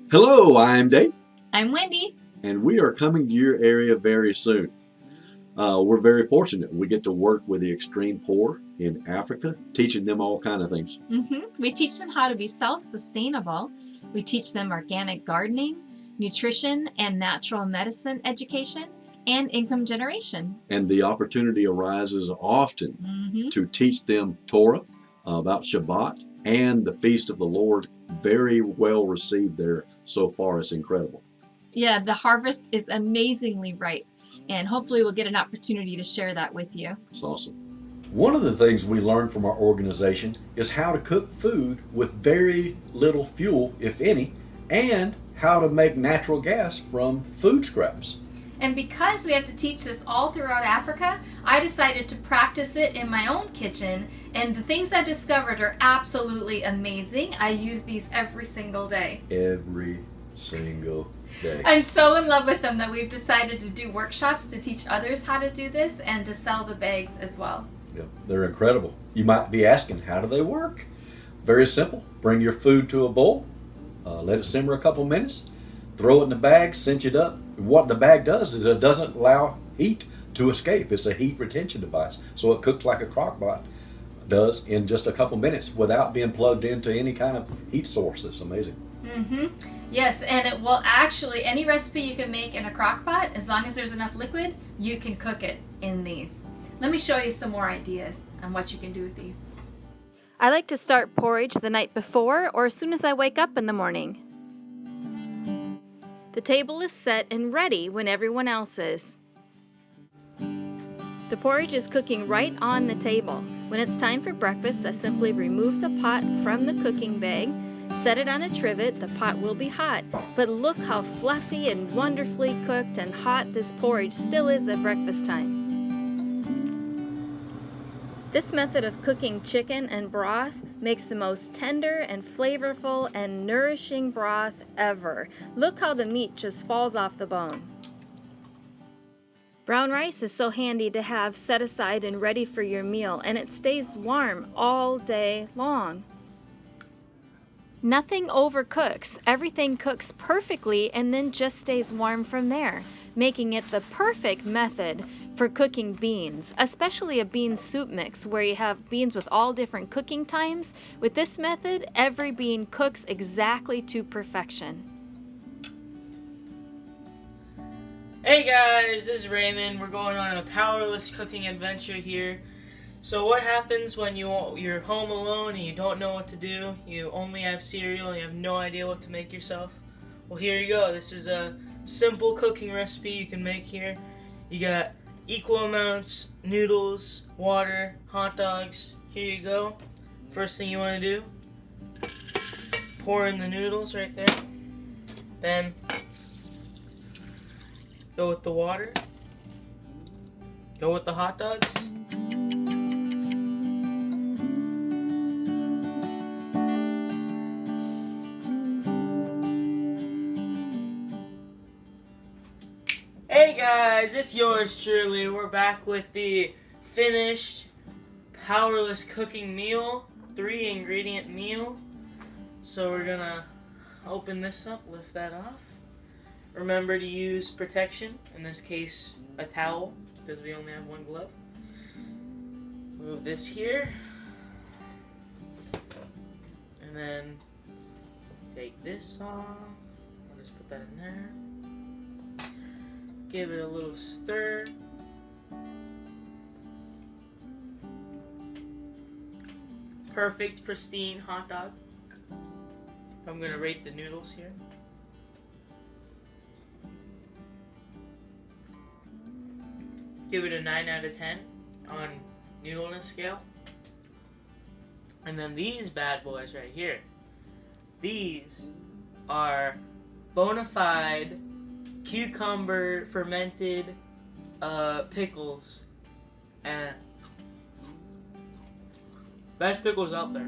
Hello, I'm Dave, I'm Wendy. and we are coming to your area very soon. We're very fortunate. We get to work with the extreme poor in Africa, teaching them all kind of things. We teach them how to be self-sustainable. We teach them organic gardening, nutrition and natural medicine education, and income generation. And the opportunity arises often to teach them Torah, about Shabbat, and the feast of the Lord. Very well received there so far. It's incredible. Yeah, the harvest is amazingly ripe, and hopefully we'll get an opportunity to share that with you. It's awesome. One of the things we learned from our organization is how to cook food with very little fuel, if any, and how to make natural gas from food scraps. And because we have to teach this all throughout Africa, I decided to practice it in my own kitchen, and the things I discovered are absolutely amazing. I use these every single day. Every single day. I'm so in love with them that we've decided to do workshops to teach others how to do this and to sell the bags as well. Yep, they're incredible. You might be asking, how do they work? Very simple. Bring your food to a bowl, let it simmer a couple minutes, throw it in the bag, cinch it up. What the bag does is it doesn't allow heat to escape. It's a heat retention device. So it cooks like a crock pot does in just a couple minutes without being plugged into any kind of heat source. It's amazing. Yes, and it will actually, any recipe you can make in a crock pot, as long as there's enough liquid, you can cook it in these. Let me show you some more ideas on what you can do with these. I like to start porridge the night before or as soon as I wake up in the morning. The table is set and ready when everyone else is. The porridge is cooking right on the table. When it's time for breakfast, I simply remove the pot from the cooking bag, set it on a trivet. The pot will be hot, but look how fluffy and wonderfully cooked and hot this porridge still is at breakfast time. This method of cooking chicken and broth makes the most tender and flavorful and nourishing broth ever. Look how the meat just falls off the bone. Brown rice is so handy to have set aside and ready for your meal, and it stays warm all day long. Nothing overcooks. Everything cooks perfectly and then just stays warm from there, making it the perfect method for cooking beans, especially a bean soup mix where you have beans with all different cooking times. With this method, every bean cooks exactly to perfection. Hey guys, this is Raymond. We're going on a PowerLess cooking adventure here. So what happens when you're home alone and you don't know what to do? You only have cereal and you have no idea what to make yourself? Well, here you go. This is a simple cooking recipe you can make here. You got equal amounts noodles, water, hot dogs. Here you go. First thing you want to do, pour in the noodles right there. Then go with the water. Go with the hot dogs. Hey guys, it's yours truly. We're back with the finished PowerLess cooking meal, 3-ingredient meal. So we're gonna open this up, lift that off. Remember to use protection, in this case a towel, because we only have one glove. Move this here. And then take this off. I'll just put that in there. Give it a little stir. Perfect, pristine hot dog. I'm gonna rate the noodles here. Give it a 9 out of 10 on noodleness scale. And then these bad boys right here. These are bona fide cucumber fermented pickles, and best pickles out there.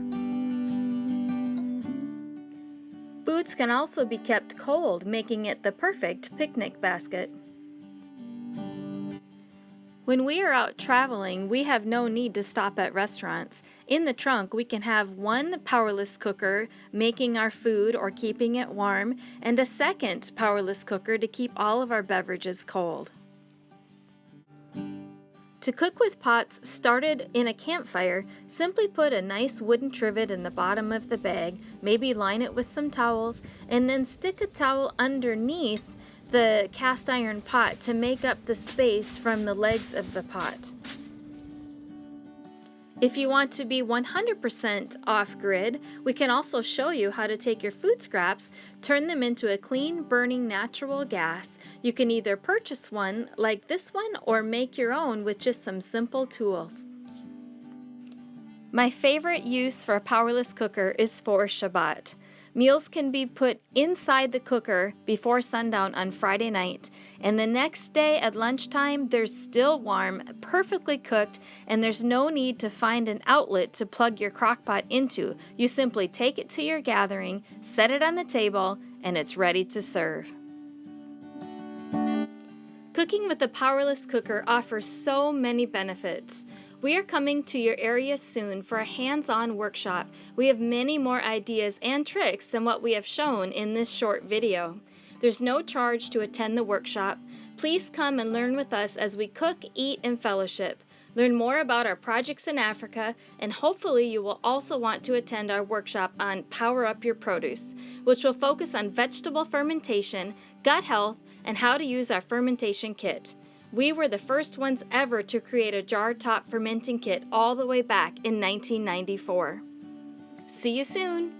Foods can also be kept cold, making it the perfect picnic basket. When we are out traveling, we have no need to stop at restaurants. In the trunk, we can have one powerless cooker making our food or keeping it warm, and a second powerless cooker to keep all of our beverages cold. To cook with pots started in a campfire, simply put a nice wooden trivet in the bottom of the bag, maybe line it with some towels, and then stick a towel underneath the cast iron pot to make up the space from the legs of the pot. If you want to be 100% off-grid, we can also show you how to take your food scraps, turn them into a clean burning natural gas. You can either purchase one like this one or make your own with just some simple tools. My favorite use for a powerless cooker is for Shabbat. Meals can be put inside the cooker before sundown on Friday night, and the next day at lunchtime they're still warm, perfectly cooked, and there's no need to find an outlet to plug your crock pot into. You simply take it to your gathering, set it on the table, and it's ready to serve. Cooking with a powerless cooker offers so many benefits. We are coming to your area soon for a hands-on workshop. We have many more ideas and tricks than what we have shown in this short video. There's no charge to attend the workshop. Please come and learn with us as we cook, eat, and fellowship. Learn more about our projects in Africa, and hopefully you will also want to attend our workshop on Power Up Your Produce, which will focus on vegetable fermentation, gut health, and how to use our fermentation kit. We were the first ones ever to create a jar top fermenting kit all the way back in 1994. See you soon!